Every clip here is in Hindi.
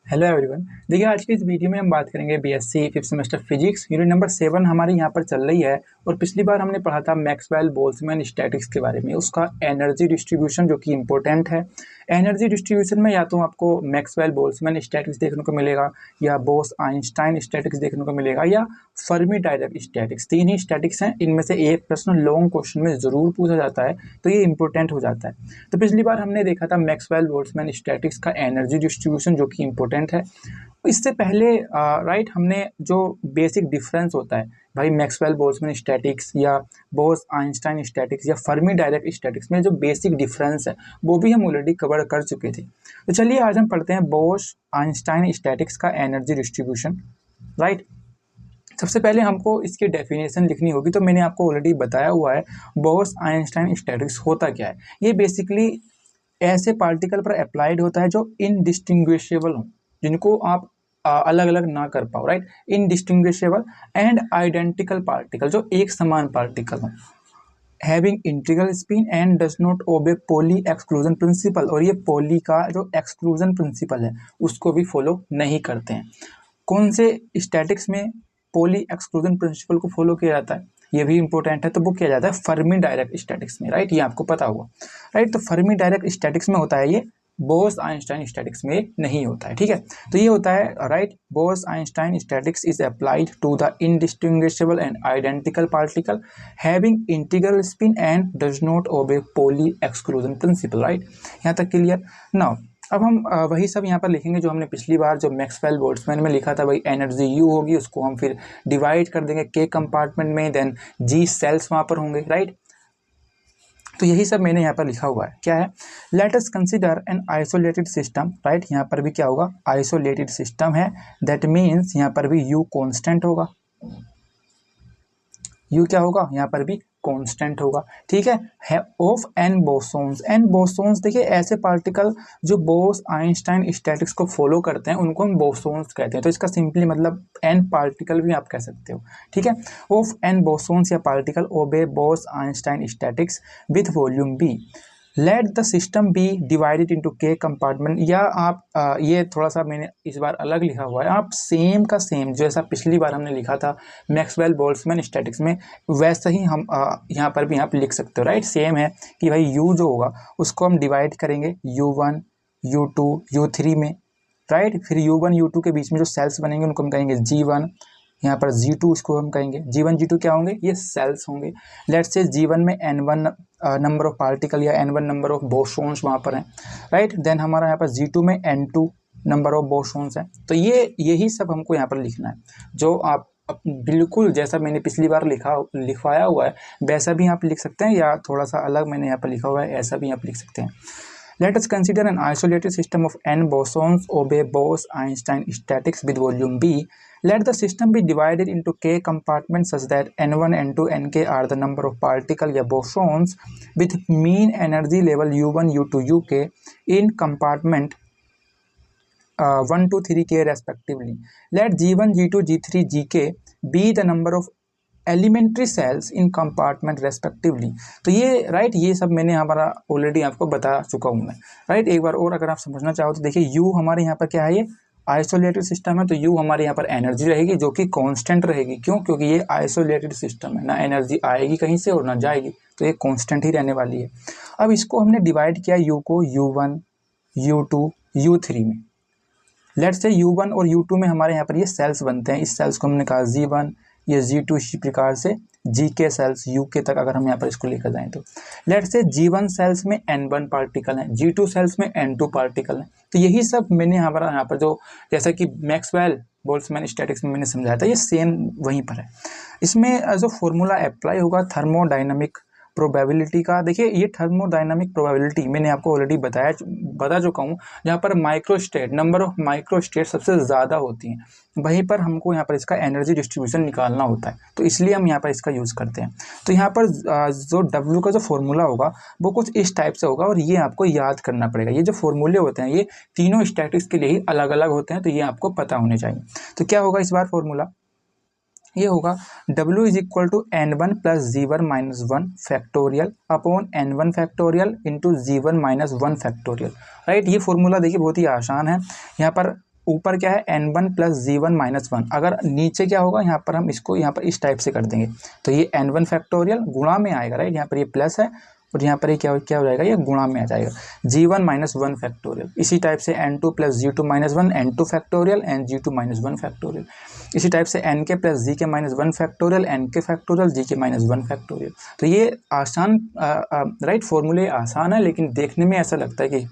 Hello everyone. देखिए, आज की इस वीडियो में हम बात करेंगे BSc fifth semester physics unit number 7 हमारे यहाँ पर चल रही है। और पिछली बार हमने पढ़ा था मैक्सवेल बोल्ट्जमैन स्टैटिक्स के बारे में, उसका एनर्जी डिस्ट्रीब्यूशन जो कि इम्पोर्टेंट है। एनर्जी डिस्ट्रीब्यूशन में या तो आपको मैक्सवेल बोल्ट्जमैन स्टैटिक्स देखने को मिलेगा, या बोस आइंस्टाइन स्टैटिक्स देखने को मिलेगा, या फर्मी डायराक स्टैटिक्स। तीन ही स्टैटिक्स हैं, इनमें से एक प्रश्न लॉन्ग क्वेश्चन में जरूर पूछा जाता है, तो ये इंपॉर्टेंट हो जाता है। तो पिछली बार हमने देखा था मैक्सवेल बोल्ट्जमैन स्टैटिक्स का एनर्जी डिस्ट्रीब्यूशन जो कि इंपॉर्टेंट है। इससे पहले राइट हमने जो बेसिक डिफरेंस होता है भाई मैक्सवेल बोल्ट्जमैन स्टैटिक्स या बोस आइंस्टाइन स्टैटिक्स या फर्मी डायराक स्टैटिक्स में जो बेसिक डिफरेंस है वो भी हम ऑलरेडी कवर कर चुके थे। तो चलिए आज हम पढ़ते हैं बोस आइंस्टाइन स्टैटिक्स का एनर्जी डिस्ट्रीब्यूशन। राइट, सबसे पहले हमको इसकी डेफिनेशन लिखनी होगी। तो मैंने आपको ऑलरेडी बताया हुआ है बोस आइंस्टाइन स्टैटिक्स होता क्या है। ये बेसिकली ऐसे पार्टिकल पर अप्लाइड होता है जो इनडिस्टिंग्विशेबल हो, जिनको आप अलग अलग ना कर पाओ। Right, indistinguishable and identical particle, जो एक समान पार्टिकल हो, having integral spin and does not obey Pauli exclusion principal. और ये पॉली का जो एक्सक्लूजन प्रिंसिपल है उसको भी फॉलो नहीं करते हैं। कौन से स्टैटिक्स में पॉली एक्सक्लूजन प्रिंसिपल को फॉलो किया जाता है, ये भी इंपॉर्टेंट है। तो वो किया जाता है फर्मी डायराक स्टैटिक्स में। राइट, ये आपको पता होगा। राइट, तो फर्मी डायराक स्टैटिक्स में होता है ये, बोस आइंस्टाइन स्टैटिक्स में नहीं होता है। ठीक है, तो ये होता है right, Bose Einstein statics is applied to the indistinguishable and identical particle having integral spin and does not obey Pauli exclusion principle. Right, यहाँ तक क्लियर। नाउ अब हम वही सब यहाँ पर लिखेंगे जो हमने पिछली बार जो मैक्सवेल बोल्ट्जमैन में लिखा था। भाई एनर्जी यू होगी, उसको हम फिर डिवाइड कर देंगे के कंपार्टमेंट में, देन जी सेल्स वहाँ पर होंगे। राइट, तो यही सब मैंने यहाँ पर लिखा हुआ है। क्या है, let us consider an isolated system. Right, यहाँ पर भी क्या होगा, आइसोलेटेड सिस्टम है। दैट मीन्स यहाँ पर भी यू कांस्टेंट होगा। यू क्या होगा, यहाँ पर भी कांस्टेंट होगा। ठीक है, of N bosons. N bosons देखिए ऐसे पार्टिकल जो बोस आइंस्टाइन स्टैटिक्स को फॉलो करते हैं उनको हम बोसोन्स कहते हैं। तो इसका सिंपली मतलब एन पार्टिकल भी आप कह सकते हो। ठीक है, ऑफ एन बोसोन्स या particle obey Bose Einstein statics with volume V. Let the system be divided into K compartment. या आप ये थोड़ा सा मैंने इस बार अलग लिखा हुआ है, आप सेम का सेम जैसा पिछली बार हमने लिखा था मैक्सवेल बोल्ट्जमैन स्टैटिक्स में, वैसा ही हम यहाँ पर भी आप लिख सकते हो। राइट, सेम है कि भाई यू जो होगा उसको हम डिवाइड करेंगे U1 U2 U3 में। राइट, फिर U1 U2 के बीच में जो सेल्स बनेंगे उनको हम कहेंगे G1, यहाँ पर G2 इसको हम कहेंगे। G1 G2 क्या होंगे, ये सेल्स होंगे। लेट्स से G1 में N1 नंबर ऑफ पार्टिकल या N1 नंबर ऑफ बोसोन्स वहाँ पर हैं। राइट, देन हमारा यहाँ पर G2 में N2 नंबर ऑफ बोसोन्स हैं। तो ये यही सब हमको यहाँ पर लिखना है, जो आप बिल्कुल जैसा मैंने पिछली बार लिखवाया हुआ है वैसा भी आप लिख सकते हैं, या थोड़ा सा अलग मैंने यहाँ पर लिखा हुआ है ऐसा भी आप लिख सकते हैं। Let us consider an isolated system of n bosons obey Bose-Einstein statics with volume B. Let the system be divided into k compartments such that n1, n2, nk are the number of particles या bosons with mean energy level U1, U2, UK in compartment 1 to 3k respectively. Let G1, G2, G3, Gk be the number of elementary cells in compartment respectively. तो ये राइट, ये सब मैंने हमारा ऑलरेडी आपको बता चुका हूँ मैं। राइट, एक बार और अगर आप समझना चाहो तो देखिए यू हमारे यहाँ पर क्या है, ये आइसोलेटेड सिस्टम है। तो यू हमारे यहाँ पर एनर्जी रहेगी जो कि कांस्टेंट रहेगी। क्यों, क्योंकि ये आइसोलेटेड सिस्टम है, ना एनर्जी आएगी कहीं से और ना जाएगी, तो ये कांस्टेंट ही रहने वाली है। अब इसको हमने डिवाइड किया यू को U1 U2 U3 में। लेट्स से U1 और U2 में हमारे यहाँ पर ये सेल्स बनते हैं। इस सेल्स को हमने कहा G1, ये G2, इसी प्रकार से Gk सेल्स UK तक अगर हम यहाँ पर इसको लेकर जाएं तो लेट्स से G1 सेल्स में N1 पार्टिकल हैं, G2 सेल्स में N2 पार्टिकल हैं। तो यही सब मैंने हमारा यहाँ पर जो जैसा कि मैक्सवेल बोल्ट्जमैन स्टैटिक्स में मैंने समझाया था, ये सेम वहीं पर है। इसमें जो फॉर्मूला अप्लाई होगा थर्मोडायनामिक प्रोबेबिलिटी का, देखिए ये थर्मोडायनामिक प्रोबेबिलिटी मैंने आपको ऑलरेडी बता चुका हूँ। जहाँ पर माइक्रोस्टेट, नंबर ऑफ माइक्रोस्टेट सबसे ज़्यादा होती हैं, वहीं पर हमको यहाँ पर इसका एनर्जी डिस्ट्रीब्यूशन निकालना होता है। तो इसलिए हम यहाँ पर इसका यूज़ करते हैं। तो यहाँ पर जो W का जो फॉर्मूला होगा वो कुछ इस टाइप से होगा, और ये आपको याद करना पड़ेगा। ये जो फॉर्मूले होते हैं ये तीनों स्टैटिक्स के लिए ही अलग अलग होते हैं, तो ये आपको पता होने चाहिए। तो क्या होगा इस बार फॉर्मूला, ये होगा W is equal to N1 plus G1 minus 1 factorial upon N1 factorial into G1 minus 1 factorial. Right, ये फॉर्मूला देखिए बहुत ही आसान है। यहाँ पर ऊपर क्या है n1 प्लस जी1 माइनस 1, अगर नीचे क्या होगा यहाँ पर हम इसको यहाँ पर इस टाइप से कर देंगे, तो ये n1 फैक्टोरियल गुणा में आएगा, राइट। यहाँ पर ये प्लस है और यहाँ पर ये क्या हो जाएगा, ये गुणा में आ जाएगा, g1 माइनस 1 फैक्टोरियल। इसी टाइप से n2 plus g2 minus 1 n2 factorial and g2 minus 1 factorial. इसी टाइप से nk प्लस जी के माइनस 1 फैक्टोरियल nk फैक्टोरियल जी के माइनस 1 फैक्टोरियल। तो ये आसान राइट, फॉर्मूले आसान है लेकिन देखने में ऐसा लगता है कि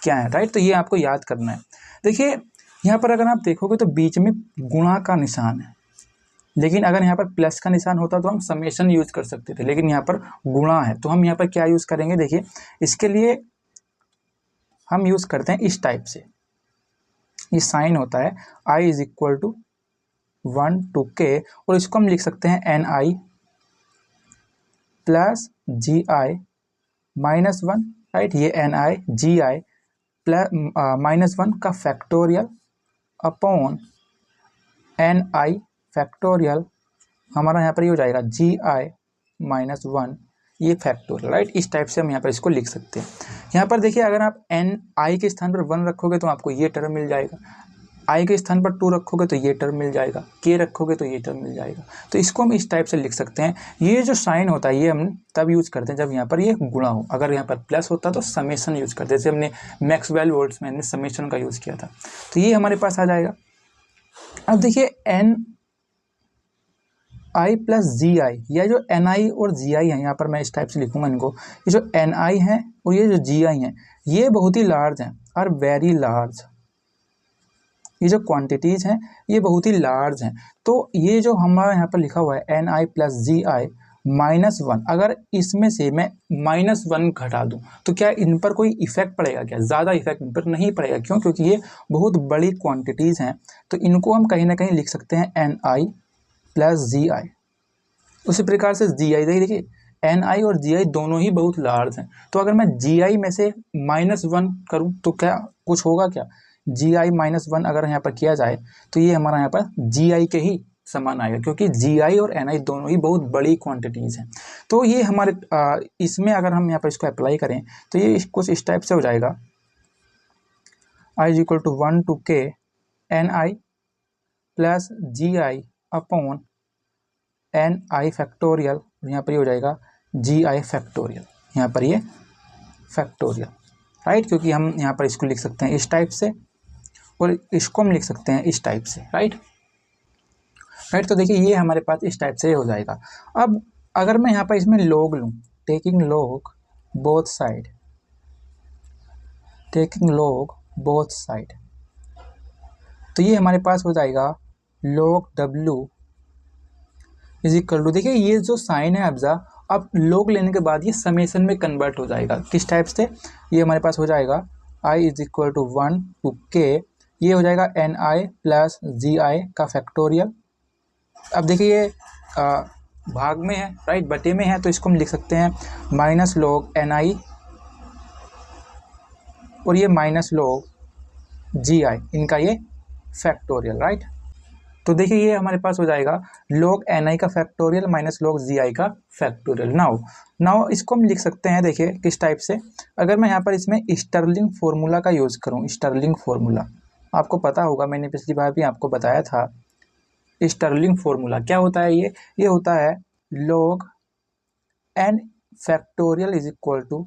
क्या है, राइट। तो ये आपको याद करना है। देखिए यहाँ पर अगर आप देखोगे तो बीच में गुणा का निशान है, लेकिन अगर यहाँ पर प्लस का निशान होता तो हम समेशन यूज कर सकते थे, लेकिन यहाँ पर गुणा है तो हम यहाँ पर क्या यूज करेंगे, देखिए इसके लिए हम यूज करते हैं इस टाइप से, ये साइन होता है i is equal to 1 to k, और इसको हम लिख सकते हैं ni प्लस जी आई माइनस 1, राइट। ये ni जी आई प्लस माइनस 1 का फैक्टोरियल अपॉन ni फैक्टोरियल, हमारा यहाँ पर ये हो जाएगा जी आई माइनस 1 ये फैक्टोरियल, राइट। इस टाइप से हम यहाँ पर इसको लिख सकते हैं। यहाँ पर देखिए अगर आप ni के स्थान पर 1 रखोगे तो आपको ये टर्म मिल जाएगा, i के स्थान पर 2 रखोगे तो ये टर्म मिल जाएगा, k रखोगे तो ये टर्म मिल जाएगा। तो इसको हम इस टाइप से लिख सकते हैं। ये जो साइन होता है ये हम तब यूज करते हैं जब यहाँ पर ये गुणा हो, अगर यहाँ पर प्लस होता तो समेशन यूज करते, जैसे हमने मैक्सवेल वोल्ट्स में हमने समेशन का यूज किया था। तो ये हमारे पास आ जाएगा। अब देखिए n i प्लस जी आई, या जो एन आई और जी आई है, यहाँ पर मैं इस टाइप से लिखूंगा इनको, ये जो एन आई है और ये जो जी आई है ये बहुत ही लार्ज हैं, आर वेरी लार्ज। ये जो क्वांटिटीज हैं ये बहुत ही लार्ज हैं। तो ये जो हमारा यहाँ पर लिखा हुआ है एन आई प्लस जी आई माइनस 1, अगर इसमें से मैं माइनस 1 घटा दूं तो क्या इन पर कोई इफेक्ट पड़ेगा, क्या ज़्यादा इफेक्ट इन पर नहीं पड़ेगा। क्यों? क्योंकि ये बहुत बड़ी क्वांटिटीज़ हैं, तो इनको हम कहीं ना कहीं लिख सकते हैं एन आई प्लस जी आई। उसी प्रकार से जी आई, देखिए एन आई और जी आई दोनों ही बहुत लार्ज हैं, तो अगर मैं जी आई में से माइनस 1 करूँ तो क्या कुछ होगा, क्या जी आई माइनस 1 अगर यहाँ पर किया जाए तो ये हमारा यहाँ पर जी आई के ही समान आएगा, क्योंकि जी आई और एन आई दोनों ही बहुत बड़ी क्वांटिटीज़ हैं। तो ये हमारे इसमें अगर हम यहाँ पर इसको अप्लाई करें तो ये कुछ इस टाइप से हो जाएगा, आई is equal to 1 to k N I plus ji I upon N I factorial, यहाँ पर ये हो जाएगा जी आई फैक्टोरियल, यहाँ पर ये फैक्टोरियल, राइट। क्योंकि हम यहाँ पर इसको लिख सकते हैं इस टाइप से और इसको हम लिख सकते हैं इस टाइप से, राइट। तो देखिए ये हमारे पास इस टाइप से हो जाएगा। अब अगर मैं यहाँ पर इसमें log लूँ, taking log both side, taking log both side, तो ये हमारे पास हो जाएगा log w is equal to, देखिए ये जो साइन है अब्जा, अब log लेने के बाद ये समेशन में कन्वर्ट हो जाएगा। किस टाइप से? ये हमारे पास हो जाएगा i is equal to 1 to k, ये हो जाएगा एन आई प्लस जी आई का फैक्टोरियल। अब देखिए ये भाग में है, राइट, बटे में है, तो इसको हम लिख सकते हैं माइनस log एन आई और ये माइनस log जी आई, इनका ये फैक्टोरियल, राइट। तो देखिए ये हमारे पास हो जाएगा log एन आई का फैक्टोरियल माइनस log जी आई का फैक्टोरियल। नाउ इसको हम लिख सकते हैं, देखिए किस टाइप से, अगर मैं यहाँ पर इसमें स्टर्लिंग फार्मूला का यूज़ करूँ, स्टर्लिंग फार्मूला आपको पता होगा, मैंने पिछली बार भी आपको बताया था। स्टर्लिंग फार्मूला क्या होता है? ये होता है log n factorial is equal to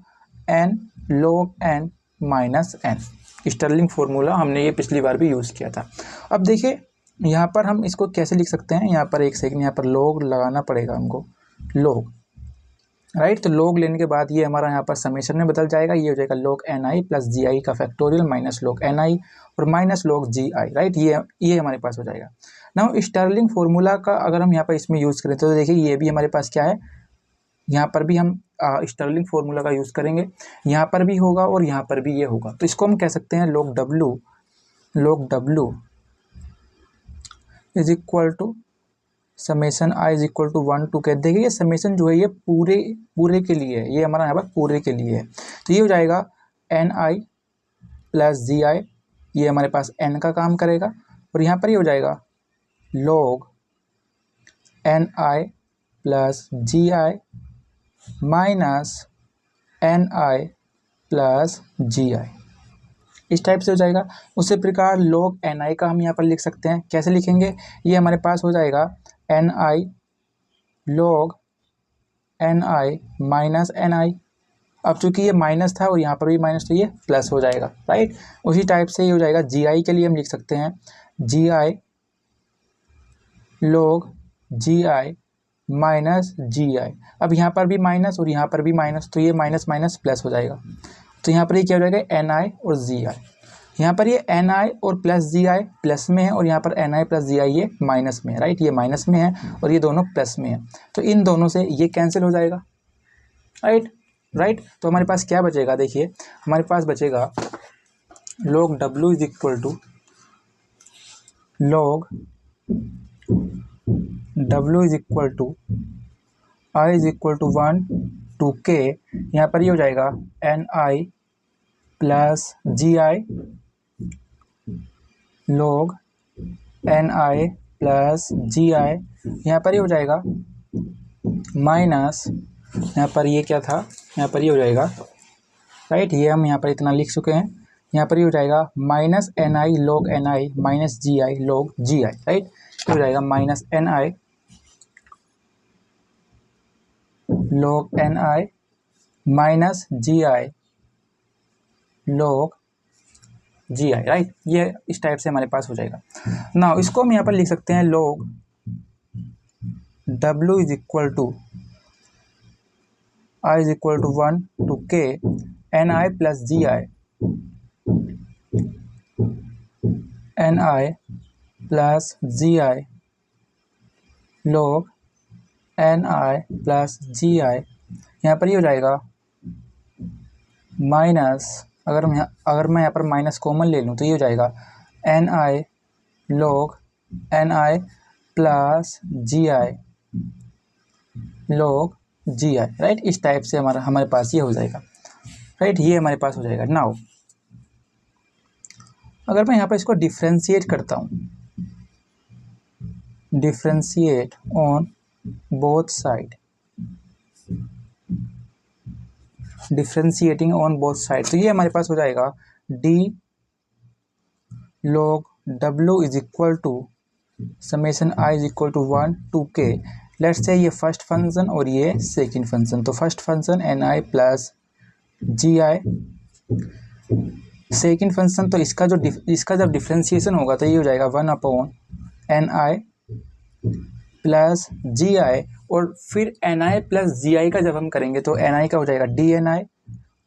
n log n minus n। Stirling formula हमने ये पिछली बार भी यूज़ किया था। अब देखिए यहाँ पर हम इसको कैसे लिख सकते हैं, यहाँ पर एक सेकंड, यहाँ पर log लगाना पड़ेगा हमको, log, राइट। तो log लेने के बाद ये हमारा यहाँ पर समेशन में बदल जाएगा, ये हो जाएगा log एन आई प्लस जी आई का factorial minus log N I और माइनस log जी आई, राइट। ये हमारे पास हो जाएगा। नाउ स्टर्लिंग फार्मूला का अगर हम यहाँ पर इसमें यूज़ करें तो देखिए ये भी हमारे पास क्या है, यहाँ पर भी हम स्टर्लिंग फार्मूला का यूज़ करेंगे, यहाँ पर भी होगा और यहाँ पर भी ये होगा। तो इसको हम कह सकते हैं log w is equal to summation I is equal to 1 to k। देखिए ये समेशन जो है ये पूरे के लिए है, ये हमारा यहाँ पर पूरे के लिए है। तो ये हो जाएगा एन आई प्लस जी आई, ये हमारे पास n का काम करेगा, और यहाँ पर ये हो जाएगा log एन आई प्लस जी आई माइनस एन आई प्लस जी आई, इस टाइप से हो जाएगा। उसी प्रकार log ni का हम यहाँ पर लिख सकते हैं। कैसे लिखेंगे, ये हमारे पास हो जाएगा ni log ni minus ni। अब चूंकि ये माइनस था और यहाँ पर भी माइनस, तो ये प्लस हो जाएगा, राइट। उसी टाइप से ये हो जाएगा। gi के लिए हम लिख सकते हैं gi log gi minus gi। अब यहाँ पर भी माइनस और यहाँ पर भी माइनस, तो ये माइनस माइनस प्लस हो जाएगा। तो यहाँ पर ये क्या हो जाएगा ni और gi। यहाँ पर ये ni और प्लस gi प्लस में है और यहाँ पर ni प्लस gi ये माइनस में है, राइट। ये माइनस में है और ये दोनों प्लस में है, तो इन दोनों से ये कैंसिल हो जाएगा, राइट। तो हमारे पास क्या बचेगा, देखिए हमारे पास बचेगा log w is equal to log w is equal to i is equal to 1 to k। यहाँ पर ये हो जाएगा ni plus gi log ni plus gi। यहाँ पर ये हो जाएगा माइनस, यहाँ पर ये क्या था, यहाँ पर ये हो जाएगा, राइट। ये हम यहाँ पर इतना लिख चुके हैं। यहाँ पर ये हो जाएगा minus ni log ni minus gi log gi, right. ये हो जाएगा minus ni log ni minus gi log gi, right. ये इस टाइप से हमारे पास हो जाएगा। नाउ इसको हम यहाँ पर लिख सकते हैं log w is equal to i is equal to 1 to k ni plus gi ni plus gi log ni plus gi। यहाँ पर ये हो जाएगा माइनस, अगर मैं यहाँ पर माइनस कॉमन ले लूँ तो ये हो जाएगा ni log ni plus gi log gi, right. इस टाइप से हमारे पास ये हो जाएगा, राइट। ये हमारे पास हो जाएगा। नाउ अगर मैं यहाँ पर इसको डिफ्रेंशिएट करता हूँ, differentiate on both side, differentiating on both side, तो ये हमारे पास हो जाएगा d log w is equal to summation i is equal to 1 to k। Let's say ये फर्स्ट फंक्शन और ये सेकंड फंक्शन, तो first function ni plus gi, second function तो इसका जब डिफ्रेंशिएशन होगा तो ये हो जाएगा 1 अपॉन ni प्लस gi, और फिर ni प्लस gi का जब हम करेंगे तो ni का हो जाएगा dni,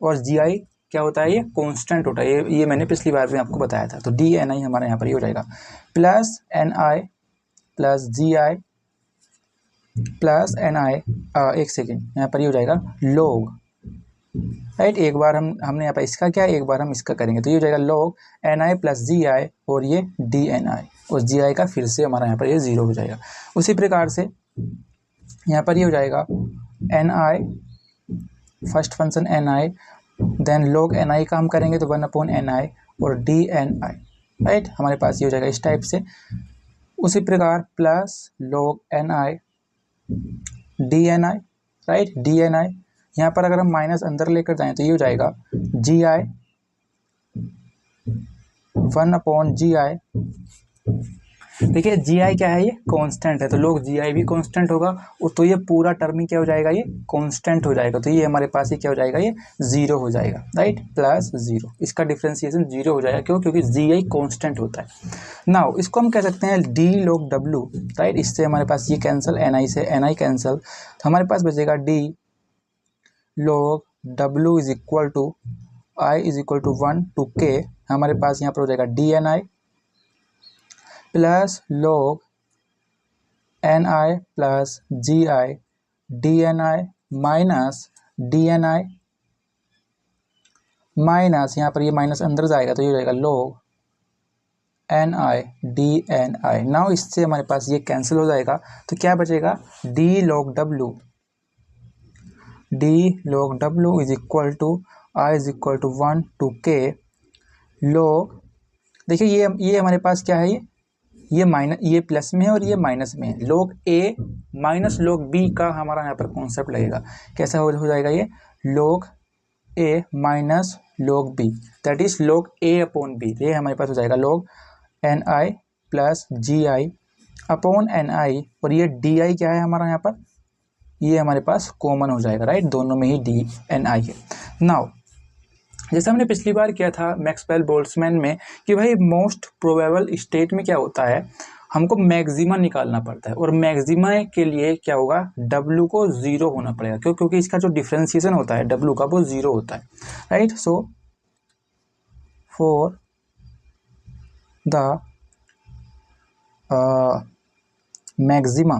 और gi क्या होता है, ये कांस्टेंट होता है। ये मैंने पिछली बार में आपको बताया था। तो dni हमारा यहाँ पर ये हो जाएगा plus ni plus gi plus ni, एक सेकेंड, यहाँ पर ये हो जाएगा log, राइट। एक बार हमने यहाँ पर इसका किया, एक बार हम इसका करेंगे, तो ये हो जाएगा log ni प्लस gi और ये dni, और gi का फिर से हमारा यहाँ पर ये 0 हो जाएगा। उसी प्रकार से यहाँ पर ये हो जाएगा ni, first function ni, then log ni का हम करेंगे तो 1 अपॉन ni और dni, राइट। हमारे पास ये हो जाएगा इस टाइप से। उसी प्रकार plus log ni dni, right, dni। यहाँ पर अगर हम माइनस अंदर लेकर जाएं तो ये हो जाएगा gi 1 अपॉन gi। देखिए gi क्या है, ये कांस्टेंट है, तो log gi भी कांस्टेंट होगा, और तो ये पूरा टर्म ही क्या हो जाएगा, ये कांस्टेंट हो जाएगा। तो ये हमारे पास ही क्या हो जाएगा, ये 0 हो जाएगा, राइट, प्लस 0। इसका डिफ्रेंशिएशन 0 हो जाएगा, क्यों, क्योंकि gi कांस्टेंट होता है। नाउ इसको हम कह सकते हैं d log w, राइट। इससे हमारे पास ये कैंसिल, ni से ni कैंसिल, तो हमारे पास बचेगा d log w is equal to i is equal to 1 to k। हमारे पास यहाँ पर हो जाएगा dni plus log ni plus gi dni minus dni minus, यहाँ पर ये माइनस अंदर जाएगा तो ये हो जाएगा log ni dni। नाउ इससे हमारे पास ये कैंसिल हो जाएगा, तो क्या बचेगा d log w is equal to i is equal to 1 to k log, देखिए ये हमारे पास क्या है, ये माइनस, ये प्लस में है और ये माइनस में है। log a minus log b का हमारा यहाँ पर कॉन्सेप्ट लगेगा। कैसा हो जाएगा, ये log a minus log b, that is log a upon b। ये हमारे पास हो जाएगा log ni plus ji I upon N I, और ये डी आई क्या है हमारा यहाँ पर, ये हमारे पास कॉमन हो जाएगा, राइट, दोनों में ही डी एन आई है। नाउ जैसे हमने पिछली बार किया था मैक्सवेल बोल्ट्जमैन में कि भाई मोस्ट प्रोबेबल स्टेट में क्या होता है, हमको मैक्सिमा निकालना पड़ता है, और मैक्सिमा के लिए क्या होगा, W को ज़ीरो होना पड़ेगा, क्यों, क्योंकि इसका जो डिफ्रेंसिएशन होता है W का वो ज़ीरो होता है, right. So for the maxima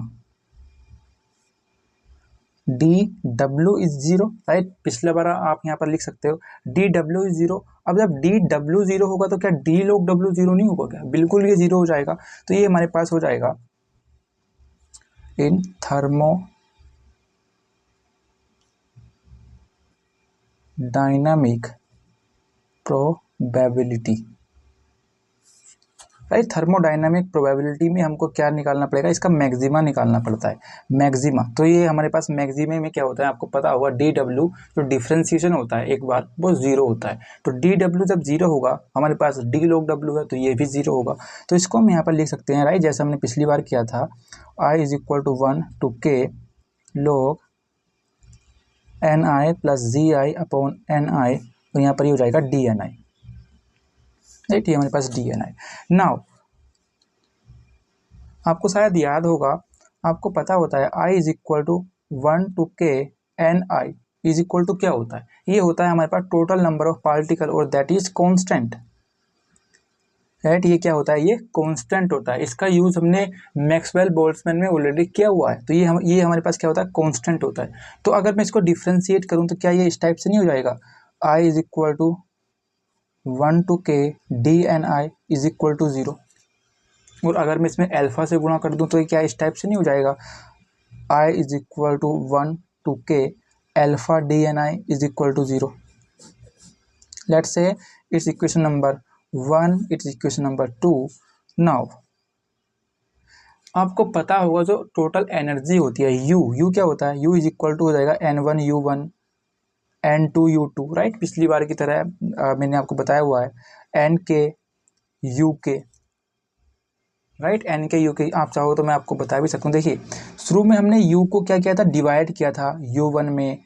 D W is zero, right. पिछले बार आप यहाँ पर लिख सकते हो डी डब्ल्यू इज जीरो। अब जब डी डब्ल्यू जीरो होगा तो क्या डी लॉग डब्ल्यू जीरो नहीं होगा क्या, बिल्कुल ये जीरो हो जाएगा। तो ये हमारे पास हो जाएगा in thermodynamic probability, right. Thermodynamic probability में हमको क्या निकालना पड़ेगा, इसका मैक्सिमा निकालना पड़ता है, मैक्सिमा। तो ये हमारे पास मैक्सिमे में क्या होता है, आपको पता होगा डी डब्ल्यू जो डिफ्रेंसिएशन होता है एक बार वो जीरो होता है। तो डी डब्ल्यू जब जीरो होगा, हमारे पास डी लॉग डब्ल्यू है तो ये भी जीरो होगा। तो इसको हम यहाँ पर लिख सकते हैं, राइट, जैसे हमने पिछली बार किया था, I is equal to 1 to k log N I plus ji I upon N I, और यहाँ पर ये हो जाएगा डी एन आई, राइट, ये हमारे पास डी एन आई। नाउ आपको शायद याद होगा, आपको पता होता है i is equal to 1 to k N I is equal to क्या होता है, ये होता है हमारे पास टोटल नंबर ऑफ पार्टिकल, और दैट इज कांस्टेंट, राइट। ये क्या होता है, ये कांस्टेंट होता है। इसका यूज हमने मैक्सवेल बोल्ट्जमैन में ऑलरेडी किया हुआ है। तो ये हमारे पास क्या होता है, कांस्टेंट होता है। तो अगर मैं इसको डिफ्रेंशिएट करूं तो क्या ये इस टाइप से नहीं हो जाएगा, आई is equal to 1 to k d N I is equal to 0, और अगर मैं इसमें अल्फा से गुणा कर दूं तो ये क्या इस टाइप से नहीं हो जाएगा, आई is equal to 1 to k alpha d N I is equal to 0। Let's say it's equation number 1, it's equation number 2। Now आपको पता होगा जो टोटल एनर्जी होती है यू क्या होता है, यू इज इक्वल टू हो जाएगा N1U1 N2U2, राइट। पिछली बार की तरह मैंने आपको बताया हुआ है NK राइट, NK आप चाहो तो मैं आपको बता भी सकता हूँ। देखिए शुरू में हमने U को क्या किया था, डिवाइड किया था U1 में,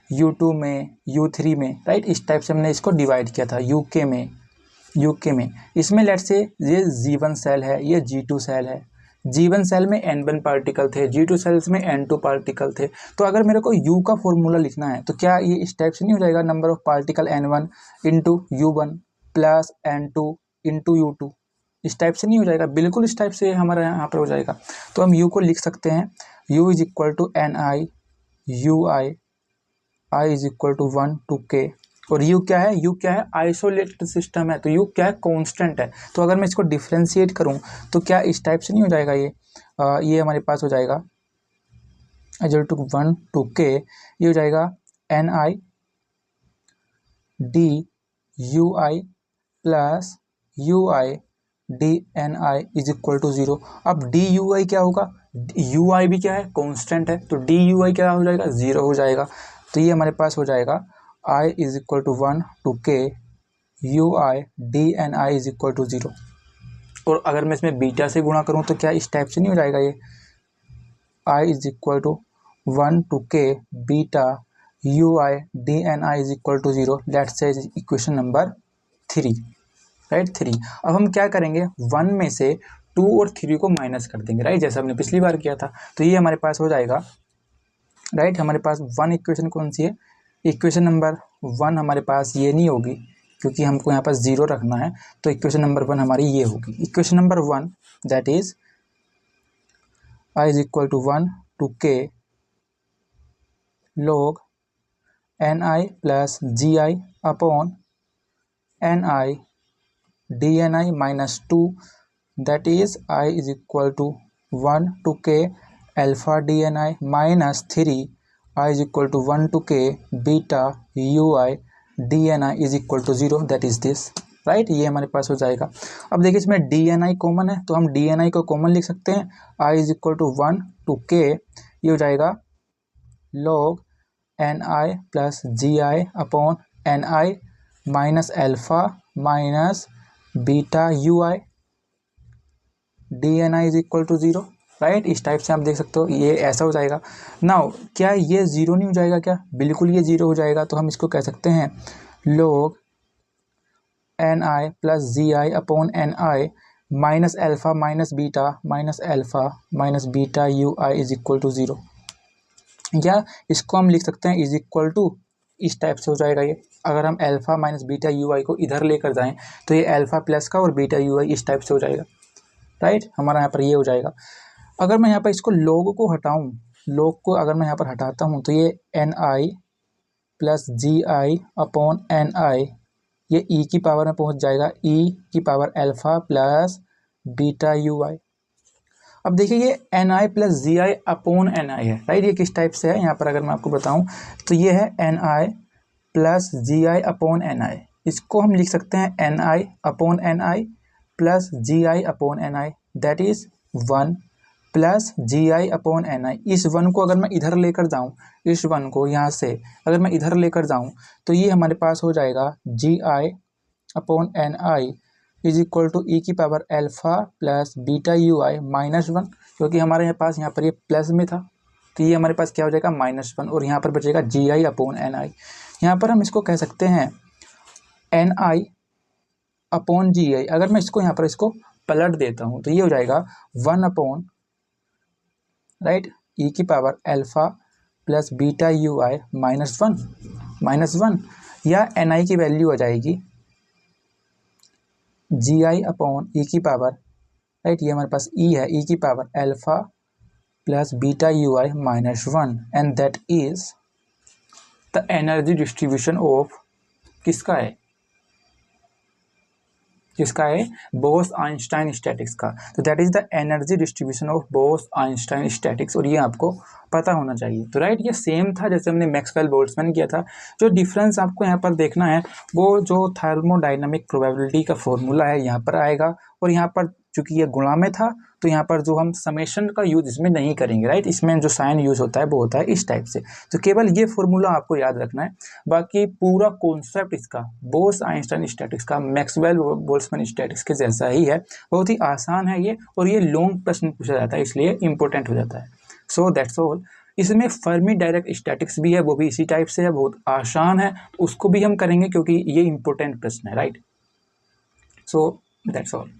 U2 में, U3 में, राइट। इस टाइप से हमने इसको डिवाइड किया था यूके में। इसमें लेट से ये G1 सेल है, ये G2 सेल है। G1 सेल में N1 पार्टिकल थे, G2 सेल्स में N2 पार्टिकल थे। तो अगर मेरे को U का फॉर्मूला लिखना है तो क्या ये इस टाइप से नहीं हो जाएगा, number of particle N1 into U1 plus N2 into U2, इस टाइप से नहीं हो जाएगा, बिल्कुल इस टाइप से हमारा यहाँ पर हो जाएगा। तो हम U को लिख सकते हैं, U is equal to NI UI, I is equal to 1 to k, और U क्या है, आइसोलेटेड सिस्टम है, तो U क्या है, कांस्टेंट है। तो अगर मैं इसको डिफ्रेंशिएट करूं तो क्या इस टाइप से नहीं हो जाएगा, ये हमारे पास हो जाएगा इक्वल टू 1 to k, ये हो जाएगा NI DUI plus UI DNI is equal to 0। अब DUI क्या होगा, UI भी क्या है, कांस्टेंट है, तो DUI क्या हो जाएगा, 0 हो जाएगा। तो ये हमारे पास हो जाएगा I is equal to 1 to k UI DNI is equal to 0। और अगर मैं इसमें बीटा से गुणा करूं तो क्या इस टाइप से नहीं हो जाएगा, ये I is equal to 1 to k beta UI DNI is equal to 0। Let's say equation number 3, right, 3। अब हम क्या करेंगे, 1 में से 2 और 3 को माइनस कर देंगे, राइट, जैसे हमने पिछली बार किया था। तो ये हमारे पास हो जाएगा, राइट, हमारे पास 1 इक्वेशन कौन सी है, इक्वेशन नंबर 1 हमारे पास ये नहीं होगी क्योंकि हमको यहाँ पर 0 रखना है। तो इक्वेशन नंबर 1 हमारी ये होगी, equation number 1 that is I is equal to 1 to k log NI plus GI upon NI DNI minus 2, that is I is equal to 1 to k alpha DNI minus 3, I is equal to 1 to k beta UI DNI is equal to 0, that is this, right. ये हमारे पास हो जाएगा। अब देखिए इसमें DNI कॉमन है तो हम DNI को कॉमन लिख सकते हैं, I is equal to 1 to k, ये हो जाएगा log NI plus GI upon NI minus alpha minus beta you I D N I is equal to zero, right. इस टाइप से आप देख सकते हो, ये ऐसा हो जाएगा। नाउ क्या ये जीरो नहीं हो जाएगा क्या? बिल्कुल ये जीरो हो जाएगा। तो हम इसको कह सकते हैं log N I plus ji I upon N I minus alpha minus alpha minus beta you I is equal to zero. या इसको हम लिख सकते हैं इज इक्वल टू, इस टाइप से हो जाएगा ये। अगर हम alpha minus beta you I को इधर लेकर जाएं तो ये एल्फा प्लस का और बीटा यू आई इस टाइप से हो जाएगा, राइट। हमारा यहाँ पर ये हो जाएगा। अगर मैं यहाँ पर इसको log को हटाऊँ, log को अगर मैं यहाँ पर हटाता हूँ तो ये n I plus ji I upon N i, ये ई की पावर में पहुँच जाएगा ई की power alpha plus beta you i. अब देखिए ये n I plus ji I upon N i है, राइट। ये किस टाइप से है यहाँ पर अगर मैं आपको बताऊँ तो ये है n I plus ji I upon N i. इसको हम लिख सकते हैं n i upon N I plus ji I upon N i, that is 1 plus ji I upon N i. इस 1 को अगर मैं इधर लेकर जाऊँ, इस 1 को यहाँ से अगर मैं इधर लेकर जाऊँ तो ये हमारे पास हो जाएगा g I upon N I is equal to e की power alpha plus beta you i -1, क्योंकि हमारे पास यहाँ पर ये प्लस में था तो ये हमारे पास क्या हो जाएगा -1, और यहाँ पर बचेगा जी आई अपॉन एन आई। यहाँ पर हम इसको कह सकते हैं एन आई अपॉन जी आई। अगर मैं इसको यहाँ पर इसको पलट देता हूँ तो ये हो जाएगा 1 अपॉन, राइट, ई की power alpha plus beta you i -1, या एन आई की वैल्यू आ जाएगी जी आई अपॉन ई की पावर, राइट, ये हमारे पास ई है, ई की power alpha plus beta you i -1, and that is the energy distribution of किसका है बोस आइंस्टाइन स्टैटिक्स का। तो that is the energy distribution of Bose Einstein statics, और ये आपको पता होना चाहिए। तो राइट, ये सेम था जैसे हमने मैक्सवेल बोल्ट्जमैन किया था। जो डिफरेंस आपको यहाँ पर देखना है वो जो थर्मोडाइनमिक प्रोबेबिलिटी का फॉर्मूला है यहाँ पर आएगा, और यहाँ पर चूंकि ये गुणा में था तो यहाँ पर जो हम समेशन का यूज इसमें नहीं करेंगे, राइट। इसमें जो साइन यूज होता है वो होता है इस टाइप से। तो केवल ये फॉर्मूला आपको याद रखना है, बाकी पूरा कॉन्सेप्ट इसका बोस आइंस्टाइन स्टैटिक्स का मैक्सवेल बोल्ट्जमैन स्टैटिक्स के जैसा ही है। बहुत ही आसान है ये, और ये लॉन्ग प्रश्न पूछा जाता है इसलिए इंपॉर्टेंट हो जाता है। So that's all. इसमें फर्मी डायरेक्ट स्टैटिक्स भी है, वो भी इसी टाइप से है, बहुत आसान है, तो उसको भी हम करेंगे क्योंकि ये इंपॉर्टेंट प्रश्न है, राइट। So that's all.